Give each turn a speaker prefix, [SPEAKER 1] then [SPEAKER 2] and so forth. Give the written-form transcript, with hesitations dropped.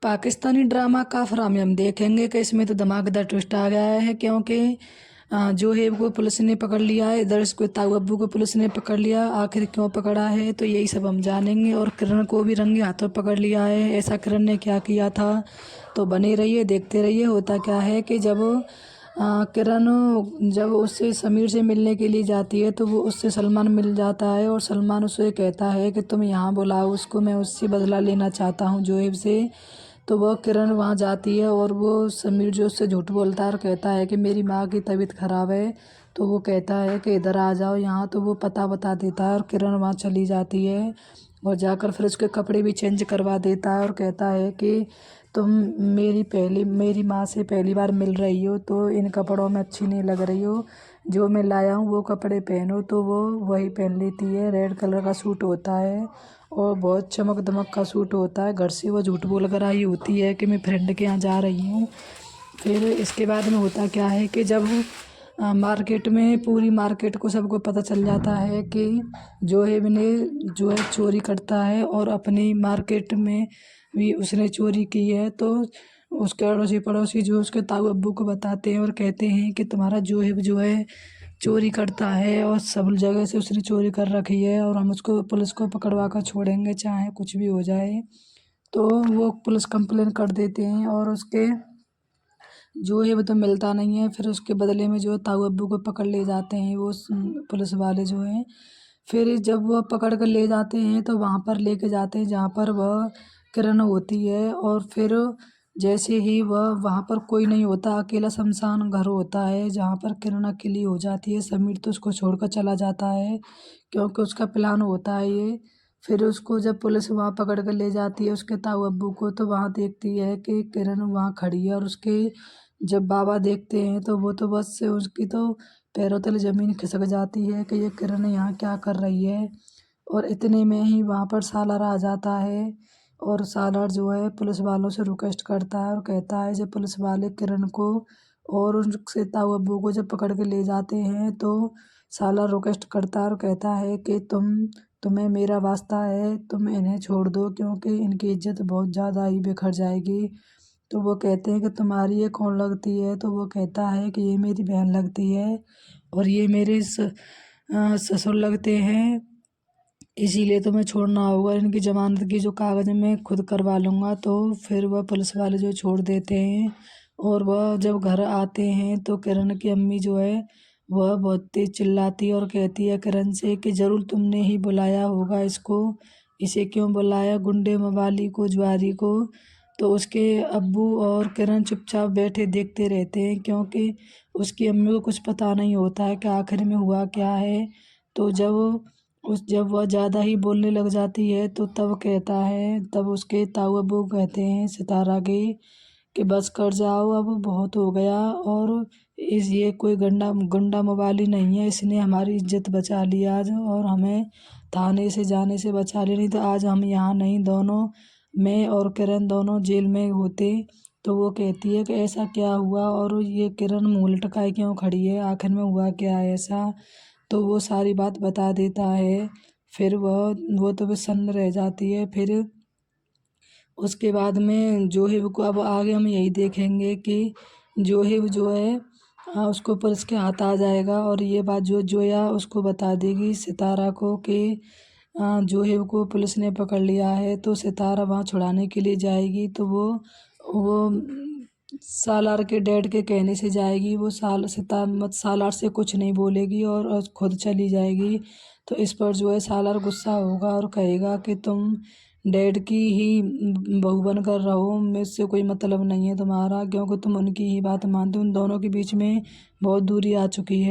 [SPEAKER 1] Pakistani drama काफ़र हम देखेंगे कि इसमें तो धमाकेदार ट्विस्ट आ गया है क्योंकि जोहेब को पुलिस ने पकड़ लिया है। इधर इसको ताऊ अब्बू को पुलिस ने पकड़ लिया। आखिर क्यों पकड़ा है तो यही सब हम जानेंगे। और किरण को भी रंगे हाथों पकड़ लिया है। ऐसा किरण ने क्या किया था, तो बने रहिए, देखते रहिए। होता क्या है कि जब किरण जब उससे समीर से मिलने के लिए जाती है तो वो उससे सलमान मिल जाता है और सलमान उसे कहता है कि तुम यहाँ बुलाओ उसको, मैं उससे बदला लेना चाहता हूँ जोहेब से। तो वह किरण वहाँ जाती है और वो समीर जो उससे झूठ बोलता है और कहता है कि मेरी माँ की तबीयत ख़राब है। तो वो कहता है कि इधर आ जाओ यहाँ। तो वो पता बता देता है और किरण वहाँ चली जाती है और जाकर फिर उसके कपड़े भी चेंज करवा देता है और कहता है कि तुम मेरी माँ से पहली बार मिल रही हो तो इन कपड़ों में अच्छी नहीं लग रही हो, जो मैं लाया हूँ वो कपड़े पहनो। तो वो वही पहन लेती है। रेड कलर का सूट होता है और बहुत चमक दमक का सूट होता है। घर से वो झूठ बोल कर आई होती है कि मैं फ्रेंड के यहाँ जा रही हूँ। फिर इसके बाद में होता क्या है कि जब मार्केट में पूरी मार्केट को सबको पता चल जाता है कि जोहेब ने जो है चोरी करता है और अपनी मार्केट में भी उसने चोरी की है। तो उसके अड़ोसी पड़ोसी जो उसके ताऊ अब्बू को बताते हैं और कहते हैं कि तुम्हारा जोहेब जो है चोरी करता है और सब जगह से उसने चोरी कर रखी है और हम उसको पुलिस को पकड़वा कर छोड़ेंगे चाहे कुछ भी हो जाए। तो वो पुलिस कंप्लेन कर देते हैं और उसके जो है वो तो मिलता नहीं है। फिर उसके बदले में जो है ताऊ अब्बू को पकड़ ले जाते हैं वो पुलिस वाले जो हैं। फिर जब वो पकड़ कर ले जाते हैं तो वहाँ पर लेके जाते हैं जहाँ पर वह किरण होती है। और फिर जैसे ही वह वहाँ पर कोई नहीं होता, अकेला सुनसान घर होता है जहाँ पर किरण अकेली हो जाती है। समीर तो उसको छोड़कर चला जाता है क्योंकि उसका प्लान होता है ये। फिर उसको जब पुलिस वहाँ पकड़ कर ले जाती है उसके ताऊ अब्बू को, तो वहाँ देखती है कि किरण वहाँ खड़ी है। और उसके जब बाबा देखते हैं तो वो तो बस से उसकी तो पैरों तले ज़मीन खिसक जाती है कि ये किरण यहाँ क्या कर रही है। और इतने में ही वहाँ पर सालार आ जाता है और सालार जो है पुलिस वालों से रिक्वेस्ट करता है और कहता है जब पुलिस वाले किरण को और उसके ताऊ अब्बू को जब पकड़ के ले जाते हैं तो सालार रिक्वेस्ट करता है और कहता है कि तुम्हें मेरा वास्ता है, तुम इन्हें छोड़ दो क्योंकि इनकी इज्जत बहुत ज़्यादा ही बिखर जाएगी। तो वो कहते हैं कि तुम्हारी ये कौन लगती है। तो वो कहता है कि ये मेरी बहन लगती है और ये मेरे ससुर लगते हैं, इसीलिए तुम्हें छोड़ना होगा। इनकी ज़मानत की जो कागज़ मैं खुद करवा लूँगा। तो फिर वह पुलिस वाले जो छोड़ देते हैं और वह जब घर आते हैं तो किरण की अम्मी जो है वह बहुत तेज चिल्लाती है और कहती है किरण से कि ज़रूर तुमने ही बुलाया होगा इसको, इसे क्यों बुलाया गुंडे मवाली को, जुआरी को। तो उसके अब्बू और किरण चुपचाप बैठे देखते रहते हैं क्योंकि उसकी अम्मी को कुछ पता नहीं होता है कि आखिर में हुआ क्या है। तो जब वह ज़्यादा ही बोलने लग जाती है तो तब उसके ताऊ अब्बू कहते हैं सितारा के कि बस कर जाओ, अब बहुत हो गया। और इस ये कोई गुंडा मवाली नहीं है, इसने हमारी इज्जत बचा ली आज और हमें थाने से जाने से बचा ली, नहीं तो आज हम यहाँ नहीं, दोनों मैं और किरण दोनों जेल में होते। तो वो कहती है कि ऐसा क्या हुआ और ये किरण मुँह लटकाए क्यों खड़ी है, आखिर में हुआ क्या है ऐसा। तो वो सारी बात बता देता है। फिर वो तो बस सन्न रह जाती है। फिर उसके बाद में जोहेब को अब आगे हम यही देखेंगे कि जोहेब जो है उसको पुलिस के हाथ आ जाएगा और ये बात जो जोया उसको बता देगी सितारा को कि जोहेब को पुलिस ने पकड़ लिया है। तो सितारा वहाँ छुड़ाने के लिए जाएगी तो वो सालार के डैड के कहने से जाएगी। वो सालार से कुछ नहीं बोलेगी और खुद चली जाएगी। तो इस पर जो है सालार गुस्सा होगा और कहेगा कि तुम डैड की ही बहू बनकर रहो, मुझसे कोई मतलब नहीं है तुम्हारा, क्योंकि तुम उनकी ही बात मानते हो। उन दोनों के बीच में बहुत दूरी आ चुकी है।